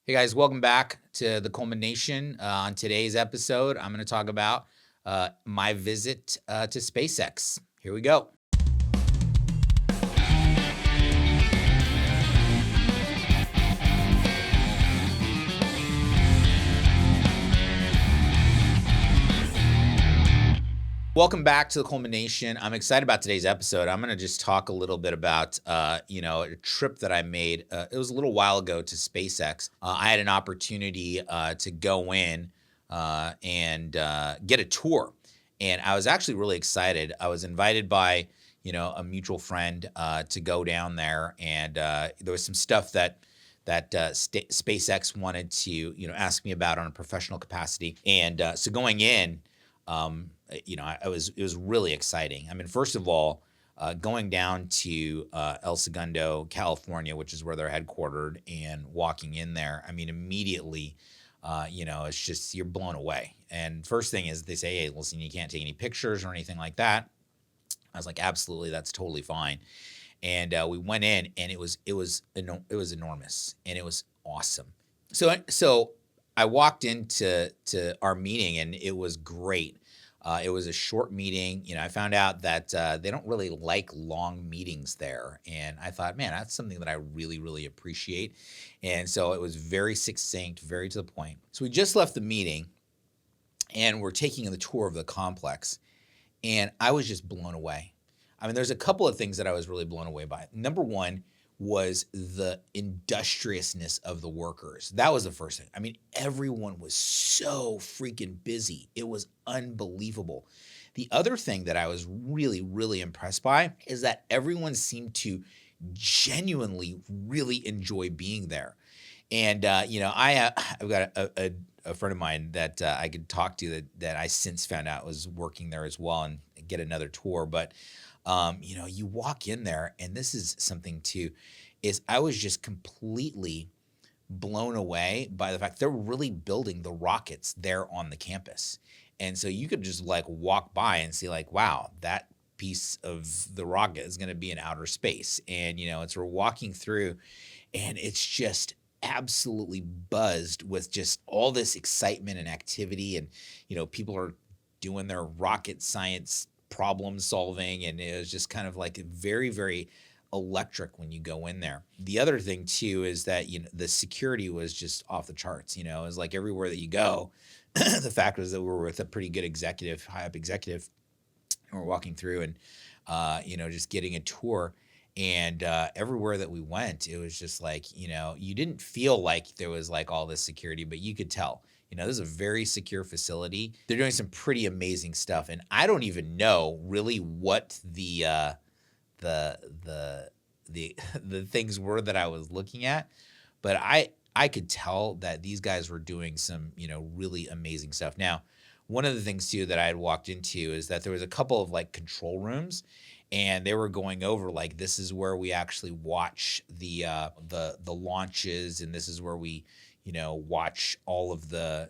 Hey guys, welcome back to the Culmination. On today's episode, I'm going to talk about my visit to SpaceX. Here we go. Welcome back to the Culmination. I'm excited about today's episode. I'm going to just talk a little bit about, a trip that I made. It was a little while ago to SpaceX. I had an opportunity to go in and get a tour, and I was actually really excited. I was invited by, a mutual friend to go down there, and there was some stuff that SpaceX wanted to, ask me about on a professional capacity, and so going in. It was really exciting. I mean, first of all, going down to El Segundo, California, which is where they're headquartered, and walking in there, I mean, immediately, it's just you're blown away. And first thing is they say, "Hey, listen, you can't take any pictures or anything like that." I was like, "Absolutely, that's totally fine." And we went in, and it was enormous, and it was awesome. So I walked into our meeting, and it was great. It was a short meeting. I found out that they don't really like long meetings there, and I thought, man, that's something that I really, really appreciate. And so it was very succinct, very to the point. So we just left the meeting, and we're taking the tour of the complex, and I was just blown away. I mean, there's a couple of things that I was really blown away by. Number one was the industriousness of the workers. That was the first thing. I mean, everyone was so freaking busy. It was unbelievable. The other thing that I was really, really impressed by is that everyone seemed to genuinely really enjoy being there. And I've got a friend of mine that I could talk to that I since found out was working there as well and get another tour. But you walk in there, and this is something too, is I was just completely blown away by the fact they're really building the rockets there on the campus. And so you could just like walk by and see like, wow, that piece of the rocket is going to be in outer space. And, it's we're walking through, and it's just absolutely buzzed with just all this excitement and activity. And, people are doing their rocket science problem solving. And it was just kind of like very, very electric when you go in there. The other thing too is that, the security was just off the charts. It was like everywhere that you go, the fact was that we were with a pretty good executive, high up executive, and we're walking through and, just getting a tour. And everywhere that we went, it was just like, you didn't feel like there was like all this security, but you could tell. This is a very secure facility. They're doing some pretty amazing stuff, and I don't even know really what the the things were that I was looking at, but I could tell that these guys were doing some, really amazing stuff. Now, one of the things too that I had walked into is that there was a couple of like control rooms, and they were going over like this is where we actually watch the launches, and this is where we watch all of the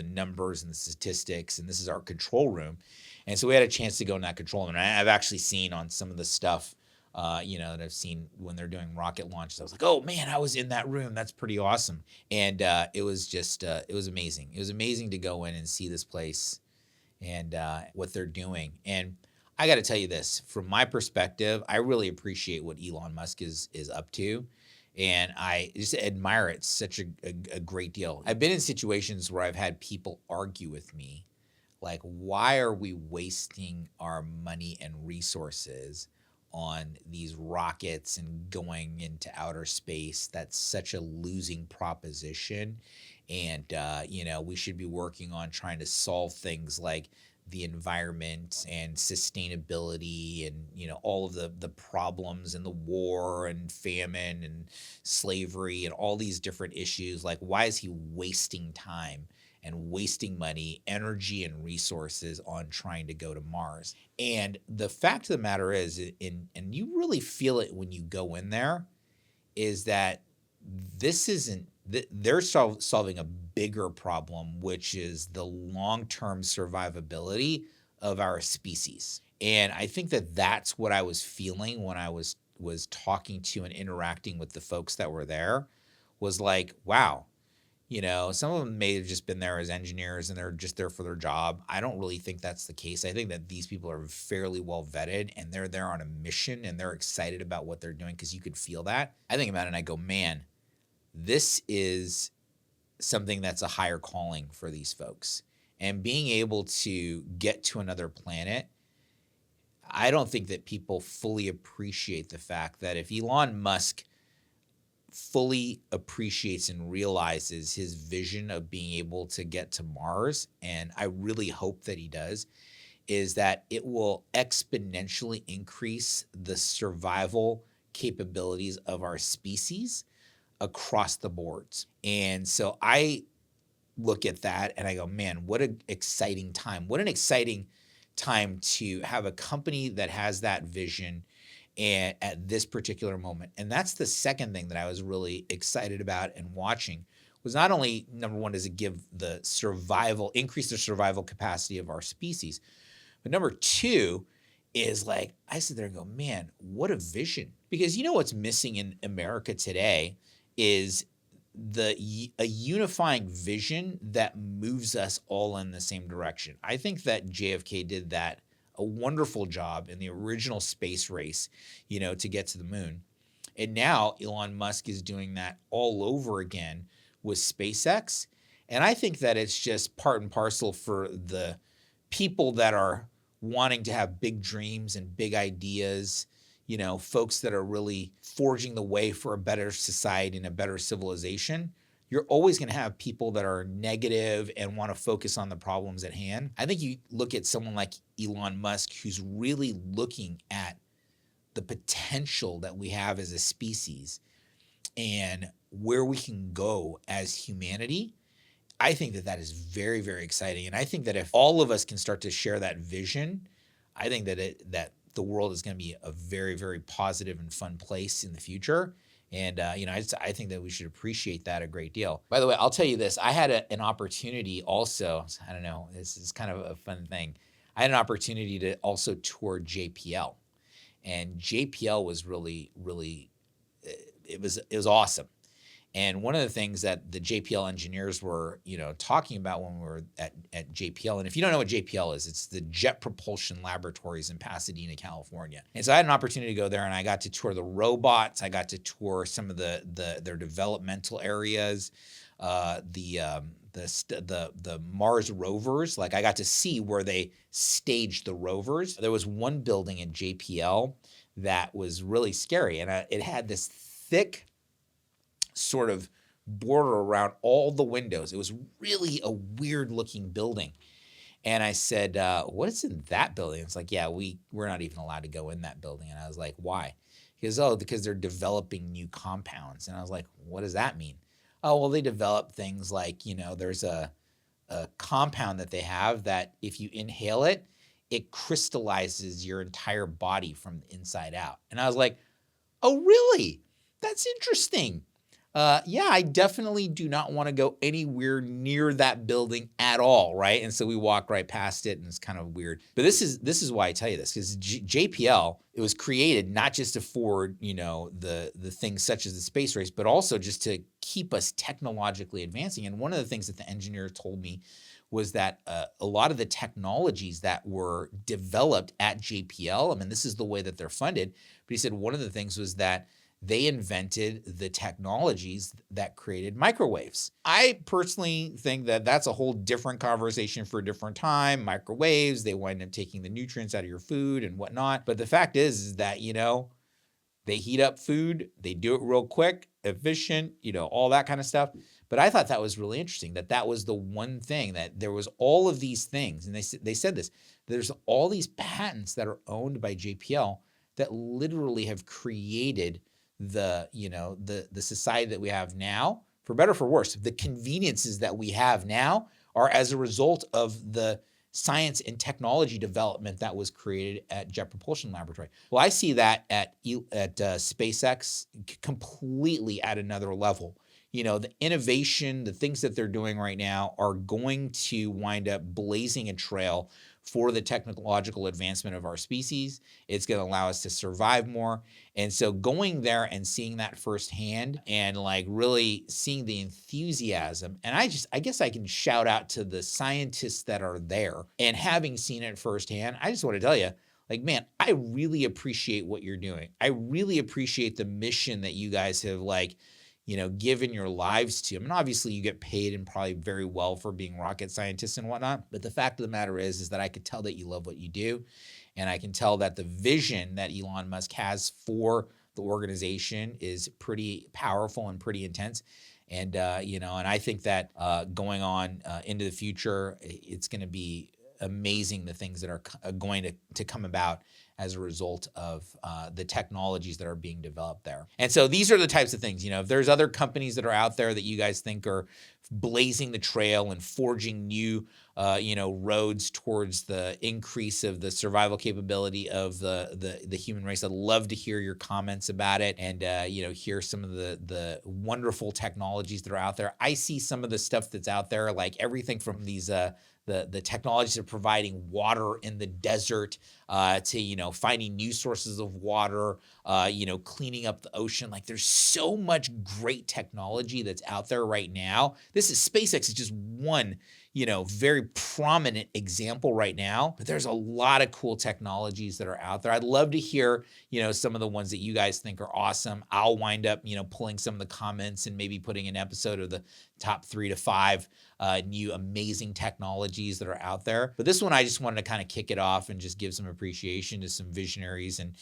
numbers and the statistics, and this is our control room. And so we had a chance to go in that control room. And I've actually seen on some of the stuff, that I've seen when they're doing rocket launches. I was like, oh man, I was in that room. That's pretty awesome. And it was just, it was amazing. It was amazing to go in and see this place and what they're doing. And I got to tell you this, from my perspective, I really appreciate what Elon Musk is up to. And I just admire it such a great deal. I've been in situations where I've had people argue with me, like, why are we wasting our money and resources on these rockets and going into outer space? That's such a losing proposition. And, we should be working on trying to solve things like the environment and sustainability and all of the problems and the war and famine and slavery and all these different issues. Like, why is he wasting time and wasting money, energy, and resources on trying to go to Mars? And the fact of the matter is, and you really feel it when you go in there, is that this isn't, they're solving a bigger problem, which is the long-term survivability of our species. And I think that that's what I was feeling when I was talking to and interacting with the folks that were there, was like, wow, Some of them may have just been there as engineers and they're just there for their job. I don't really think that's the case. I think that these people are fairly well vetted and they're there on a mission and they're excited about what they're doing because you could feel that. I think about it and I go, man, this is something that's a higher calling for these folks. And being able to get to another planet, I don't think that people fully appreciate the fact that if Elon Musk fully appreciates and realizes his vision of being able to get to Mars, and I really hope that he does, is that it will exponentially increase the survival capabilities of our species across the boards. And so I look at that and I go, man, what an exciting time. What an exciting time to have a company that has that vision and at this particular moment. And that's the second thing that I was really excited about and watching was not only, number one, does it give the increase the survival capacity of our species, but number two is like, I sit there and go, man, what a vision. Because what's missing in America today is a unifying vision that moves us all in the same direction. I think that JFK did that a wonderful job in the original space race, to get to the moon. And now Elon Musk is doing that all over again with SpaceX. And I think that it's just part and parcel for the people that are wanting to have big dreams and big ideas, folks that are really forging the way for a better society and a better civilization. You're always going to have people that are negative and want to focus on the problems at hand. I think you look at someone like Elon Musk, who's really looking at the potential that we have as a species and where we can go as humanity. I think that that is very, very exciting. And I think that if all of us can start to share that vision, I think that the world is going to be a very, very positive and fun place in the future. And, I think that we should appreciate that a great deal. By the way, I'll tell you this. I had an opportunity also, I don't know, this is kind of a fun thing. I had an opportunity to also tour JPL. And JPL was really, really, it was awesome. And one of the things that the JPL engineers were, talking about when we were at JPL, and if you don't know what JPL is, it's the Jet Propulsion Laboratories in Pasadena, California. And so I had an opportunity to go there, and I got to tour the robots. I got to tour some of their developmental areas, the Mars rovers. Like I got to see where they staged the rovers. There was one building in JPL that was really scary, and it had this thick sort of border around all the windows. It was really a weird looking building. And I said, what is in that building? It's like, yeah, we're not even allowed to go in that building. And I was like, why? He goes, because they're developing new compounds. And I was like, what does that mean? Oh, well, they develop things like, there's a compound that they have that if you inhale it, it crystallizes your entire body from the inside out. And I was like, oh, really? That's interesting. Yeah, I definitely do not want to go anywhere near that building at all, right? And so we walk right past it, and it's kind of weird. But this is why I tell you this, because JPL, it was created not just to forward, the things such as the space race, but also just to keep us technologically advancing. And one of the things that the engineer told me was that a lot of the technologies that were developed at JPL, I mean, this is the way that they're funded, but he said one of the things was that they invented the technologies that created microwaves. I personally think that that's a whole different conversation for a different time. Microwaves, they wind up taking the nutrients out of your food and whatnot. But the fact is that, they heat up food, they do it real quick, efficient, all that kind of stuff. But I thought that was really interesting, that was the one thing, that there was all of these things. And they said this, there's all these patents that are owned by JPL that literally have created the society that we have now, for better or for worse. The conveniences that we have now are as a result of the science and technology development that was created at Jet Propulsion Laboratory. Well, I see that at SpaceX completely at another level. the innovation, the things that they're doing right now are going to wind up blazing a trail for the technological advancement of our species. It's going to allow us to survive more. And so going there and seeing that firsthand and like really seeing the enthusiasm, and I guess I can shout out to the scientists that are there, and having seen it firsthand, I just want to tell you, like, man, I really appreciate what you're doing. I really appreciate the mission that you guys have given your lives to. I mean, obviously you get paid and probably very well for being rocket scientists and whatnot. But the fact of the matter is that I could tell that you love what you do. And I can tell that the vision that Elon Musk has for the organization is pretty powerful and pretty intense. And, and I think that going on into the future, it's going to be amazing, the things that are going to come about as a result of the technologies that are being developed there. And so these are the types of things, if there's other companies that are out there that you guys think are blazing the trail and forging new, roads towards the increase of the survival capability of the human race, I'd love to hear your comments about it and, hear some of the wonderful technologies that are out there. I see some of the stuff that's out there, like everything from these, the technologies of providing water in the desert to, finding new sources of water, cleaning up the ocean. Like there's so much great technology that's out there right now. SpaceX is just one, very prominent example right now, but there's a lot of cool technologies that are out there. I'd love to hear, some of the ones that you guys think are awesome. I'll wind up, pulling some of the comments and maybe putting an episode of the top 3 to 5 new amazing technologies that are out there. But this one, I just wanted to kind of kick it off and just give some appreciation to some visionaries and,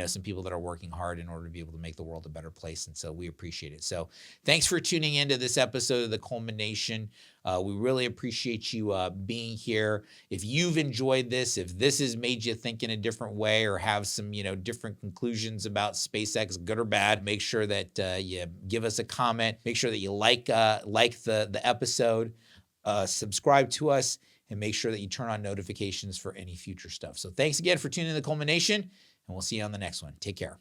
some people that are working hard in order to be able to make the world a better place. And so we appreciate it. So thanks for tuning into this episode of the Coleman Nation. We really appreciate you being here. If you've enjoyed this, if this has made you think in a different way or have some, different conclusions about SpaceX, good or bad, make sure that you give us a comment. Make sure that you like the episode, subscribe to us, and make sure that you turn on notifications for any future stuff. So thanks again for tuning in to the Coleman Nation, and we'll see you on the next one. Take care.